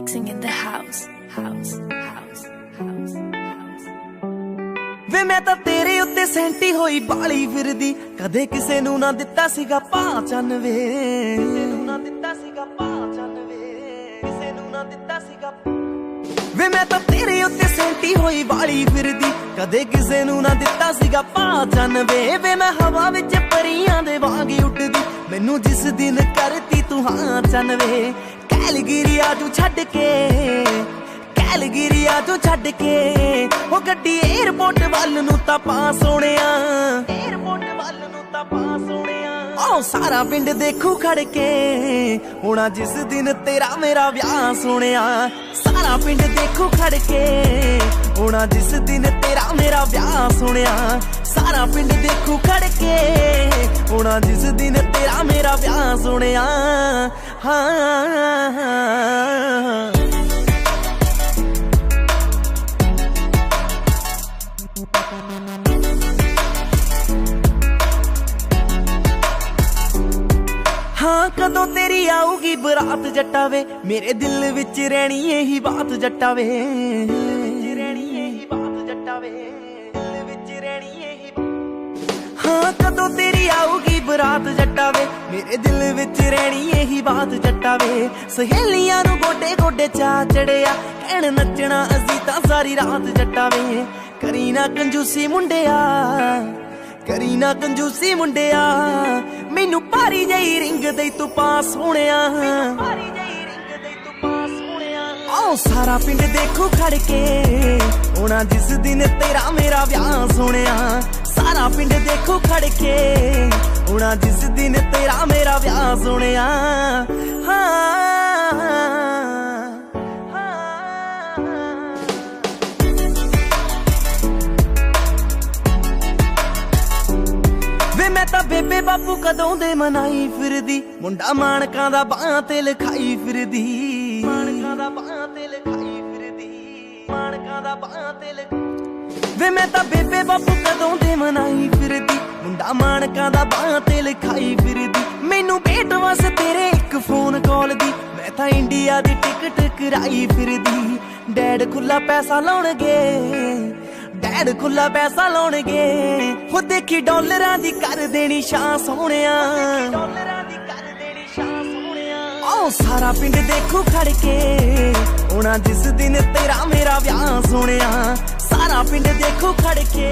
Mixing in the house. ਵੇ ਮੈਂ ਤਾਂ ਤੇਰੇ ਉੱਤੇ ਸੈਂਟੀ ਹੋਈ ਬਾਲੀ ਫਿਰਦੀ, ਕਦੇ ਕਿਸੇ ਨੂੰ ਨਾ ਦਿੱਤਾ ਸੀਗਾ ਪਹਿਚਾਨ ਵੇ, ਕਿਸੇ ਨੂੰ ਨਾ ਦਿੱਤਾ ਸੀਗਾ ਪਹਿਚਾਨ ਵੇ, ਕਿਸੇ ਨੂੰ ਨਾ ਦਿੱਤਾ ਸੀਗਾ। ਵੇ ਮੈਂ ਤਾਂ ਤੇਰੇ ਉੱਤੇ ਸੈਂਟੀ ਹੋਈ ਬਾਲੀ ਫਿਰਦੀ, ਕਦੇ ਕਿਸੇ ਨੂੰ ਨਾ ਦਿੱਤਾ ਸੀਗਾ ਪਹਿਚਾਨ ਵੇ। ਵੇ ਮੈਂ ਹਵਾ ਵਿੱਚ ਪਰੀਆਂ ਦੇ ਵਾਂਗ ਉੱਡਦੀ, ਮੈਨੂੰ ਜਿਸ ਦਿਨ ਕਰਤੀ ਤੂੰ ਹਾਂ ਚੰਨ ਵੇ। ਕੈਲਗਰੀ ਆਜੂ ਛੱਡ ਕੇ, ਕੈਲਗਰੀ ਆਜੂ ਛੱਡ ਕੇ, ਉਹ ਗੱਡੀ 에어ਪੋਰਟ ਵੱਲ ਨੂੰ ਤਾਂ ਪਾ ਸੋਹਣਿਆ, 에어ਪੋਰਟ ਵੱਲ ਨੂੰ ਤਾਂ ਪਾ ਸੋਹਣਿਆ। ਉਹ ਸਾਰਾ ਪਿੰਡ ਦੇਖੂ ਖੜ ਕੇ, ਹੋਣਾ ਜਿਸ ਦਿਨ ਤੇਰਾ ਮੇਰਾ ਵਿਆਹ ਸੋਹਣਿਆ। ਸਾਰਾ ਪਿੰਡ ਦੇਖੂ ਖੜ ਕੇ, ਹੋਣਾ ਜਿਸ ਦਿਨ ਤੇਰਾ ਮੇਰਾ ਵਿਆਹ ਸੋਹਣਿਆ। ਸਾਰਾ ਪਿੰਡ ਦੇਖੂ ਖੜ ਕੇ, ਹੋਣਾ ਜਿਸ ਦਿਨ ਤੇਰਾ ਮੇਰਾ ਵਿਆਹ ਸੋਹਣਿਆ। ਹਾਂ ਹਾਂ ਕਦੋਂ ਤੇਰੀ ਆਊਗੀ ਬਰਾਤ ਜੱਟਾ ਵੇ, ਮੇਰੇ ਦਿਲ ਵਿੱਚ ਰਹਿਣੀ ਇਹੀ ਬਾਤ ਜੱਟਾ ਵੇ, ਰਹਿਣੀ ਇਹੀ ਬਾਤ ਜੱਟਾ ਵੇ, ਦਿਲ ਵਿੱਚ ਰਹਿਣੀ ਇਹੀ। ਹਾਂ ਕਦੋਂ ਤੇਰੀ ਆਊਗੀ ਬਰਾਤ ਜੱਟਾ ਵੇ, ਮੇਰੇ ਦਿਲ ਵਿੱਚ ਰਹਿਣੀ ਇਹੀ ਬਾਤ ਜੱਟਾ ਵੇ। ਸਹੇਲੀਆਂ ਨੂੰ ਗੋਡੇ ਗੋਡੇ ਚਾ ਚੜਿਆ, ਕਹਿਣ ਨੱਚਣਾ ਅਸੀਂ ਤਾਂ ਸਾਰੀ ਰਾਤ ਜੱਟਾ ਵੇ। ਕਰੀ ਨਾ ਕੰਜੂਸੀ ਮੁੰਡਿਆ, ਕਰੀ ਨਾ ਕੰਜੂਸੀ ਮੁੰਡਿਆ, ਮੈਨੂੰ ਭਾਰੀ ਜਿਹੀ ਰਿੰਗ ਦੇ ਤੂੰ ਪਾ ਸੋਹਣਿਆ, ਭਾਰੀ ਜਿਹੀ ਰਿੰਗ ਦੇ ਤੂੰ ਪਾ ਸੋਹਣਿਆ। ਆਹ ਸਾਰਾ ਪਿੰਡ ਦੇਖੂ ਖੜ ਕੇ, ਹੋਣਾ ਜਿਸ ਦਿਨ ਤੇਰਾ ਮੇਰਾ ਵਿਆਹ ਸੋਹਣਿਆ। ਸਾਰਾ ਪਿੰਡ ਦੇਖੂ ਖੜ ਕੇ, ਹੋਣਾ ਜਿਸ ਦਿਨ ਤੇਰਾ ਮੇਰਾ ਵਿਆਹ ਸੋਹਣਿਆ। ਮੈਂ ਤਾਂ ਬੇਬੇ ਬਾਪੂ ਕਦੋਂ ਦੇ ਮਨਾਈ ਫਿਰਦੀ, ਮੁੰਡਾ ਮਾਣਕਾਂ ਦਾ ਬਾਹਾਂ ਤੇ ਲਿਖਾਈ ਫਿਰਦੀ, ਮਾਣਕਾਂ ਦਾ ਬਾਹਾਂ ਤੇ ਲਿਖਾਈ ਫਿਰਦੀ, ਮਾਣਕਾਂ ਦਾ ਬਾਹਾਂ ਤੇ ਵੇ ਮੈਂ ਤਾਂ ਬੇਬੇ ਬਾਪੂ ਕਦੋਂ ਦੇ ਮਨਾਈ ਫਿਰਦੀ, ਮੁੰਡਾ ਮਾਣਕਾਂ ਦਾ ਬਾਹਾਂ ਤੇ ਲਿਖਾਈ ਫਿਰਦੀ। ਮੈਨੂੰ ਭੇਟ ਵਸ ਤੇਰੇ ਇੱਕ ਫੋਨ ਕਾਲ ਦੀ, ਮੈਂ ਤਾਂ ਇੰਡੀਆ ਦੀ ਟਿਕਟ ਕਰਾਈ ਫਿਰਦੀ। ਡੈਡ ਖੁੱਲਾ ਪੈਸਾ ਲਾਉਣਗੇ, ਡੈਡ ਖੁੱਲਾ ਪੈਸਾ ਲਾਉਣਗੇ, ਹੋ ਦੇਖੀ ਡਾਲਰਾਂ ਦੀ ਕਰ ਦੇਣੀ ਸ਼ਾਂ ਸੋਹਣਿਆ, ਡਾਲਰਾਂ ਦੀ ਕਰ ਦੇਣੀ ਸ਼ਾਂ ਸੋਹਣਿਆ। ਆਹ ਸਾਰਾ ਪਿੰਡ ਦੇਖੂ ਖੜ ਕੇ, ਹੋਣਾ ਜਿਸ ਦਿਨ ਤੇਰਾ ਮੇਰਾ ਵਿਆਹ ਸੋਹਣਿਆ। ਸਾਰਾ ਪਿੰਡ ਦੇਖੂ ਖੜ ਕੇ।